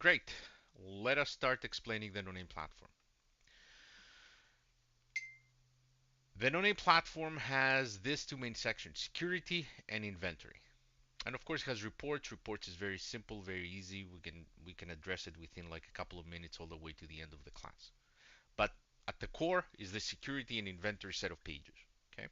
Great. Let us start explaining the no-name platform. The no-name platform has these two main sections, security and inventory. And of course it has reports. Reports is very simple, very easy. We can address it within like a couple of minutes all the way to the end of the class. But at the core is the security and inventory set of pages. Okay.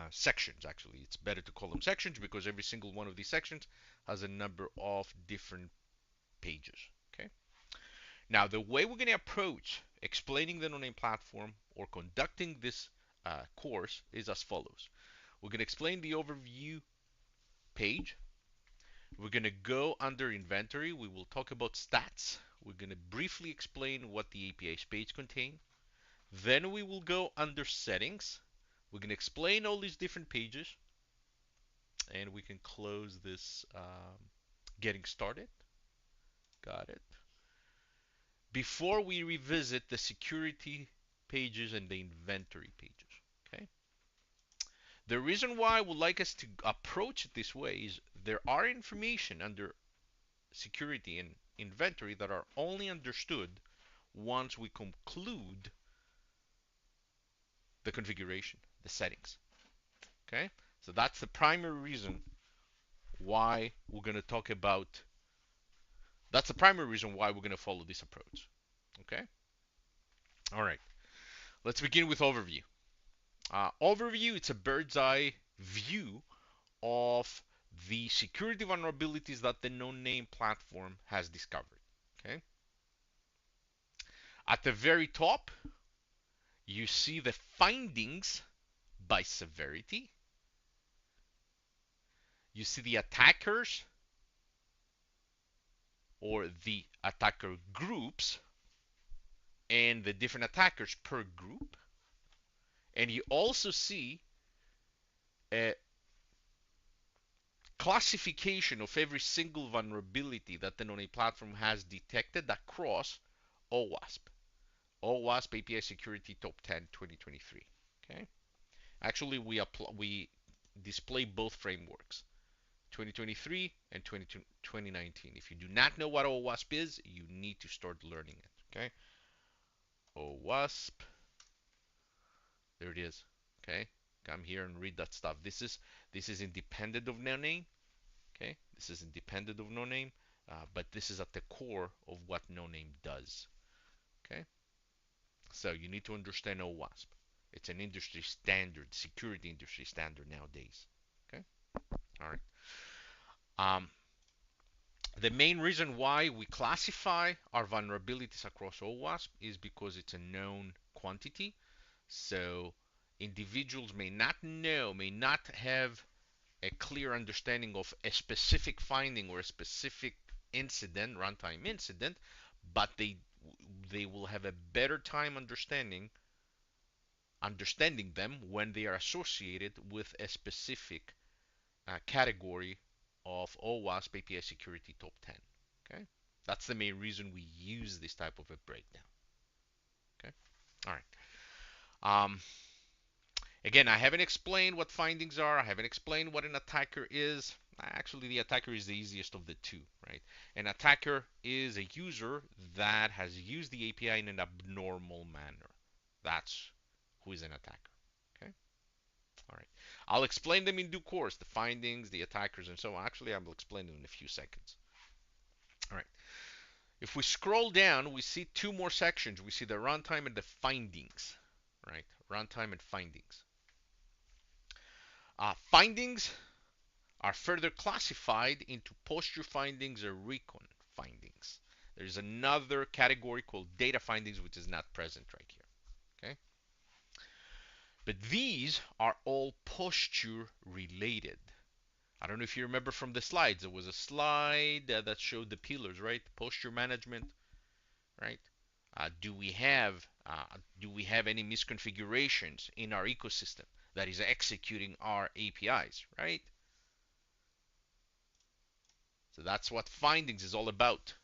Sections, actually. It's better to call them sections because every single one of these sections has a number of different pages. Okay. Now, the way we're going to approach explaining the no-name platform or conducting this course is as follows. We're going to explain the overview page. We're going to go under inventory. We will talk about stats. We're going to briefly explain what the API's page contains. Then we will go under settings. We're going to explain all these different pages. And we can close this getting started. Got it. Before we revisit the security pages and the inventory pages. Okay. The reason why I would like us to approach it this way is there are information under security and inventory that are only understood once we conclude the configuration, the settings. Okay. So that's the primary reason why we're going to talk about. That's the primary reason why we're going to follow this approach. Okay. All right. Let's begin with overview. Overview, it's a bird's eye view of the security vulnerabilities that the no-name platform has discovered. Okay. At the very top, you see the findings by severity. You see the attackers or the attacker groups and the different attackers per group. And you also see a classification of every single vulnerability that the no-name platform has detected across OWASP. OWASP API Security Top 10 2023. Okay. Actually, we display both frameworks, 2023 and 2019. If you do not know what OWASP is, you need to start learning it. Okay. OWASP. There it is. Okay. Come here and read that stuff. This is independent of no name. Okay. This is independent of no name, but this is at the core of what no name does. Okay. So you need to understand OWASP. It's an industry standard, security industry standard nowadays. Okay. All right. Um, the main reason why we classify our vulnerabilities across OWASP is because it's a known quantity. So individuals may not know, may not have a clear understanding of a specific finding or a specific incident, runtime incident, but they will have a better time understanding them when they are associated with a specific category of OWASP API Security Top 10. Okay, that's the main reason we use this type of a breakdown. Okay, all right. Um, Again, I haven't explained what findings are. I haven't explained what an attacker is. Actually, the attacker is the easiest of the two, right? An attacker is a user that has used the API in an abnormal manner. That's who is an attacker. Okay. All right. I'll explain them in due course, the findings, the attackers, and so on. Actually, I will explain them in a few seconds. All right. If we scroll down, we see two more sections. We see the runtime and the findings, right? Runtime and findings. Findings are further classified into posture findings or recon findings. There's another category called data findings, which is not present right here. Okay. But these are all posture related. I don't know if you remember from the slides. There was a slide that showed the pillars, right? Posture management, right? Do we have any misconfigurations in our ecosystem that is executing our APIs, right? So that's what findings is all about,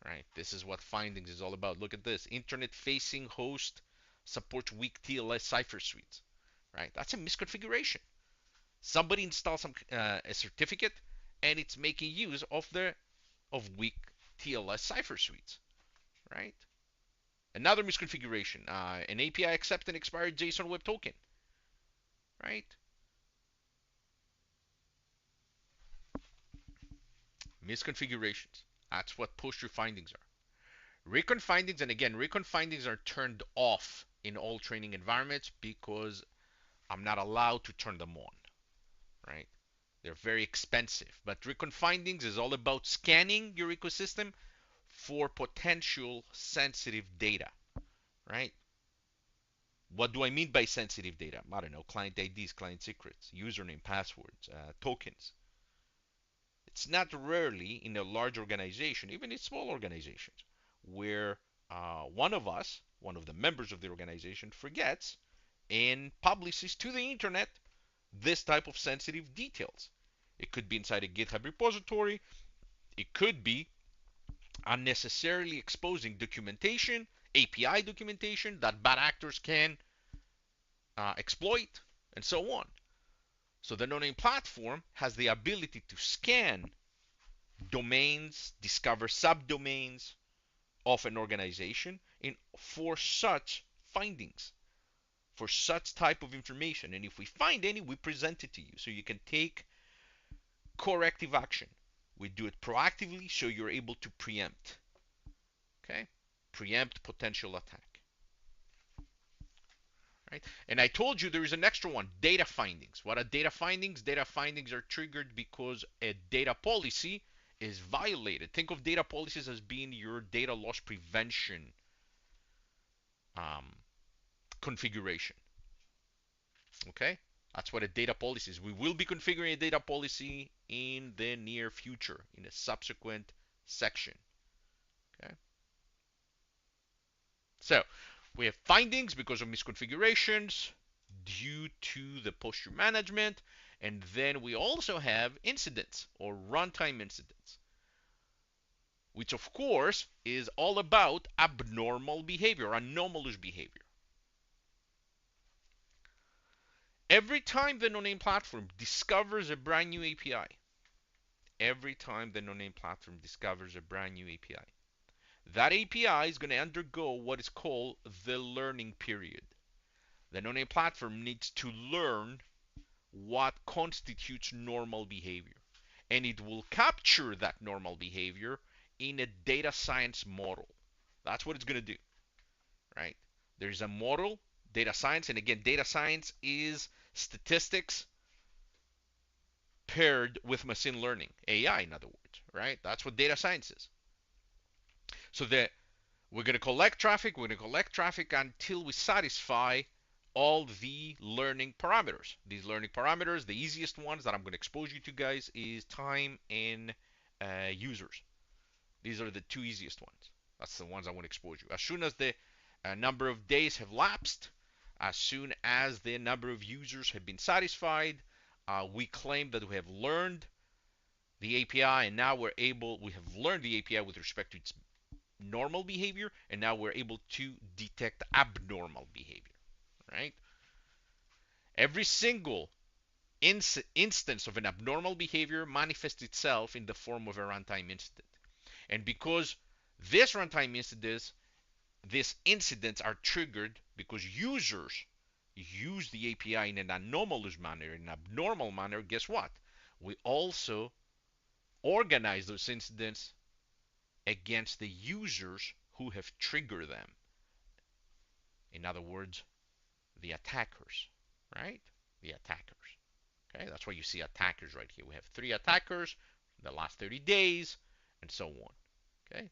right? This is what findings is all about. Look at this. Internet-facing host supports weak TLS cipher suites, right? That's a misconfiguration. Somebody installs a certificate and it's making use of the of weak TLS cipher suites, right? Another misconfiguration, an API accept an expired JSON Web Token, right? Misconfigurations. That's what push findings are. Recon findings, and again, recon findings are turned off in all training environments because I'm not allowed to turn them on, right? They're very expensive. But recon findings is all about scanning your ecosystem for potential sensitive data, right? What do I mean by sensitive data? I don't know, client IDs, client secrets, username, passwords, tokens. It's not rarely in a large organization, even in small organizations, where one of the members of the organization, forgets and publishes to the internet this type of sensitive details. It could be inside a GitHub repository. It could be unnecessarily exposing documentation, API documentation that bad actors can exploit, and so on. So the no-name platform has the ability to scan domains, discover subdomains of an organization for such findings, for such type of information. And if we find any, we present it to you so you can take corrective action. We do it proactively so you're able to preempt. Okay? Preempt potential attack. Right? And I told you there is an extra one, data findings. What are data findings? Data findings are triggered because a data policy is violated. Think of data policies as being your data loss prevention um, configuration. Okay? That's what a data policy is. We will be configuring a data policy in the near future in a subsequent section. Okay? So we have findings because of misconfigurations due to the posture management, and then we also have incidents or runtime incidents, which of course is all about abnormal behavior, anomalous behavior. Every time the no-name platform discovers a brand new API, every time the no-name platform discovers a brand new API, that API is going to undergo what is called the learning period. The no-name platform needs to learn what constitutes normal behavior. And it will capture that normal behavior in a data science model. That's what it's going to do, right? There's a model, data science, and again, data science is statistics paired with machine learning, AI in other words, right? That's what data science is. So that we're going to collect traffic, until we satisfy all the learning parameters. These learning parameters, the easiest ones that I'm going to expose you to guys is time and users. These are the two easiest ones. That's the ones I want to expose you. As soon as the number of days have lapsed, as soon as the number of users have been satisfied, we claim that we have learned the API, and now we have learned the API with respect to its normal behavior, and now we're able to detect abnormal behavior, right? Every single instance of an abnormal behavior manifests itself in the form of a runtime incident. And because this runtime incidents, these incidents are triggered because users use the API in an anomalous manner, in an abnormal manner, guess what? We also organize those incidents against the users who have triggered them. In other words, the attackers, right? The attackers. Okay, that's why you see attackers right here. We have 3 attackers in the last 30 days, and so on. Okay,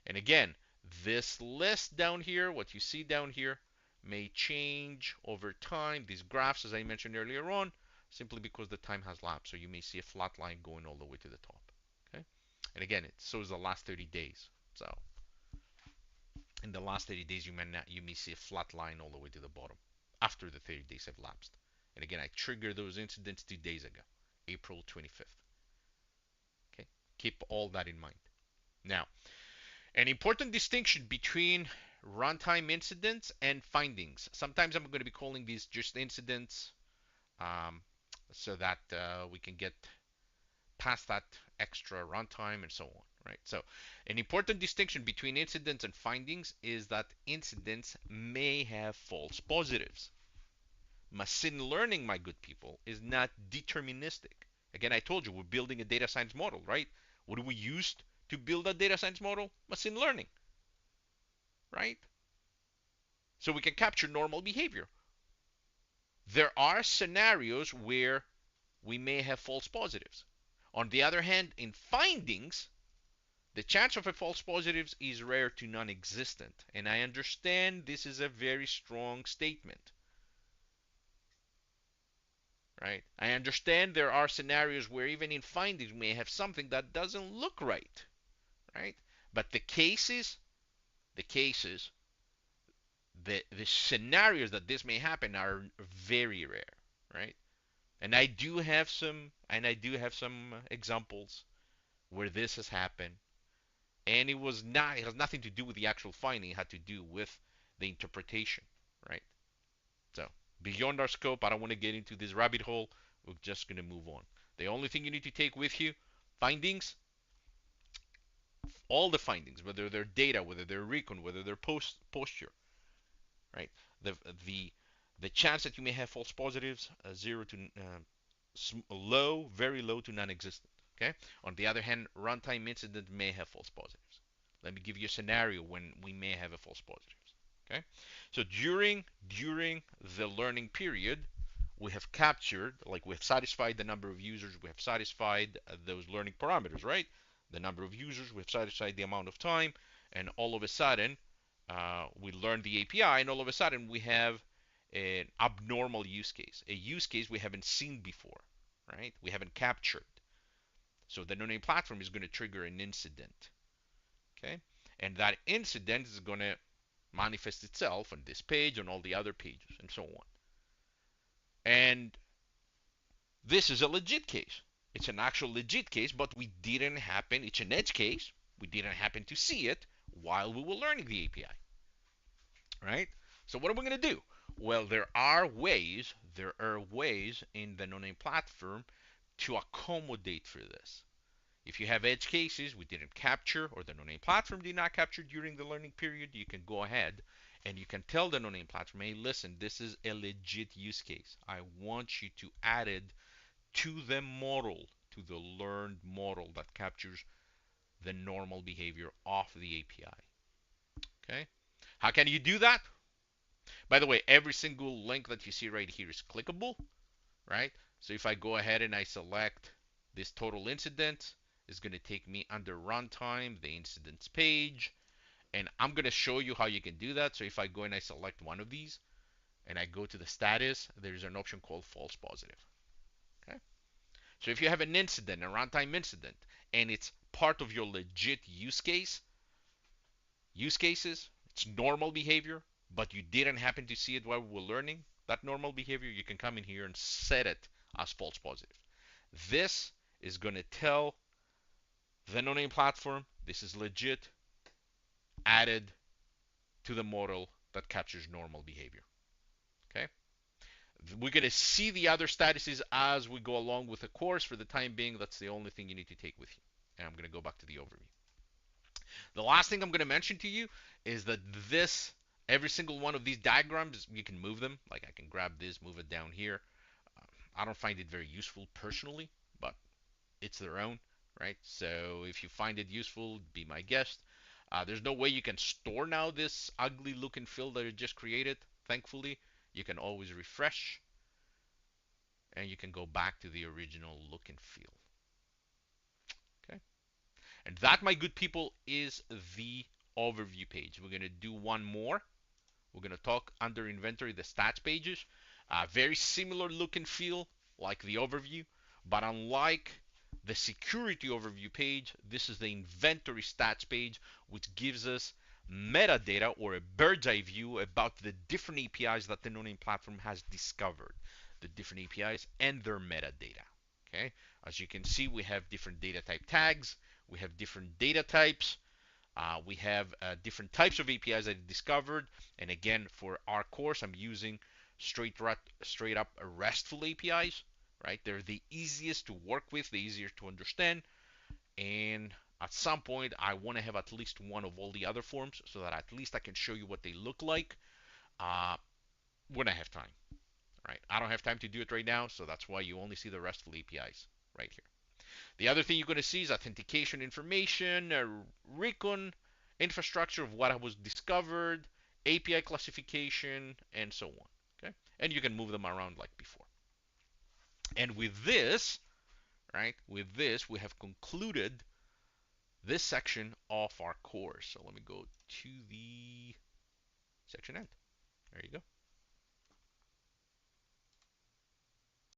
and again, this list down here, what you see down here, may change over time. These graphs, as I mentioned earlier on, simply because the time has lapsed. So you may see a flat line going all the way to the top. Okay, and again, it shows the last 30 days. So in the last 30 days, you may see a flat line all the way to the bottom after the 30 days have lapsed. And again, I triggered those incidents 2 days ago, April 25th. Okay, keep all that in mind. Now, an important distinction between runtime incidents and findings. Sometimes I'm going to be calling these just incidents, so that we can get past that extra runtime and so on, right? So an important distinction between incidents and findings is that incidents may have false positives. Machine learning, my good people, is not deterministic. Again, I told you we're building a data science model, right? What do we use to build a data science model? Machine learning, right? So we can capture normal behavior. There are scenarios where we may have false positives. On the other hand, in findings, the chance of a false positives is rare to non-existent. And I understand this is a very strong statement, right? I understand there are scenarios where even in findings we may have something that doesn't look right, right? But the cases, the scenarios that this may happen are very rare, right? And I do have some examples where this has happened, and it has nothing to do with the actual finding. It had to do with the interpretation, right? So beyond our scope, I don't want to get into this rabbit hole. We're just going to move on. The only thing you need to take with you, findings, all the findings, whether they're data, whether they're recon, whether they're posture, right? The the the chance that you may have false positives, zero to low, very low to non-existent. Okay. On the other hand, runtime incident may have false positives. Let me give you a scenario when we may have a false positives. Okay. So during the learning period, we have captured, like we have satisfied the number of users, we have satisfied those learning parameters, right? The number of users, we have satisfied the amount of time, and all of a sudden, we learned the API, and all of a sudden we have an abnormal use case, a use case we haven't seen before, right? We haven't captured. So the no-name platform is going to trigger an incident, okay? And that incident is going to manifest itself on this page, on all the other pages, and so on. And this is a legit case. It's an actual legit case, but it's an edge case. We didn't happen to see it while we were learning the API, right? So what are we going to do? Well, there are ways in the no-name platform to accommodate for this. If you have edge cases we didn't capture or the no-name platform did not capture during the learning period, you can go ahead and you can tell the no-name platform, hey, listen, this is a legit use case. I want you to add it to the model, to the learned model that captures the normal behavior of the API. Okay? How can you do that? By the way, every single link that you see right here is clickable, right? So if I go ahead and I select this total incident, it's going to take me under runtime, the incidents page, and I'm going to show you how you can do that. So if I go and I select one of these and I go to the status, there's an option called false positive. Okay? So if you have an incident, a runtime incident, and it's part of your legit use cases, it's normal behavior, but you didn't happen to see it while we were learning that normal behavior, you can come in here and set it as false positive. This is going to tell the no-name platform this is legit, added to the model that captures normal behavior. Okay? We're going to see the other statuses as we go along with the course. For the time being, that's the only thing you need to take with you. And I'm going to go back to the overview. The last thing I'm going to mention to you is that every single one of these diagrams, you can move them. Like I can grab this, move it down here. I don't find it very useful personally, but it's their own, right? So if you find it useful, be my guest. There's no way you can store now this ugly look and feel that it just created. Thankfully, you can always refresh and you can go back to the original look and feel. Okay. And that, my good people, is the overview page. We're going to do one more. We're going to talk under inventory, the stats pages. Very similar look and feel like the overview, but unlike the security overview page, this is the inventory stats page, which gives us metadata or a bird's eye view about the different APIs that the no-name platform has discovered, the different APIs and their metadata. Okay, as you can see, we have different data type tags, we have different data types, we have different types of APIs that I discovered. And again, for our course, I'm using straight up RESTful APIs, right? They're the easiest to work with, the easier to understand. And at some point, I want to have at least one of all the other forms so that at least I can show you what they look like uh, when I have time. Right? I don't have time to do it right now, so that's why you only see the RESTful APIs right here. The other thing you're going to see is authentication information, recon infrastructure of what was discovered, API classification, and so on. Okay, and you can move them around like before. And with this, right, with this, we have concluded this section of our course. So let me go to the section end. There you go.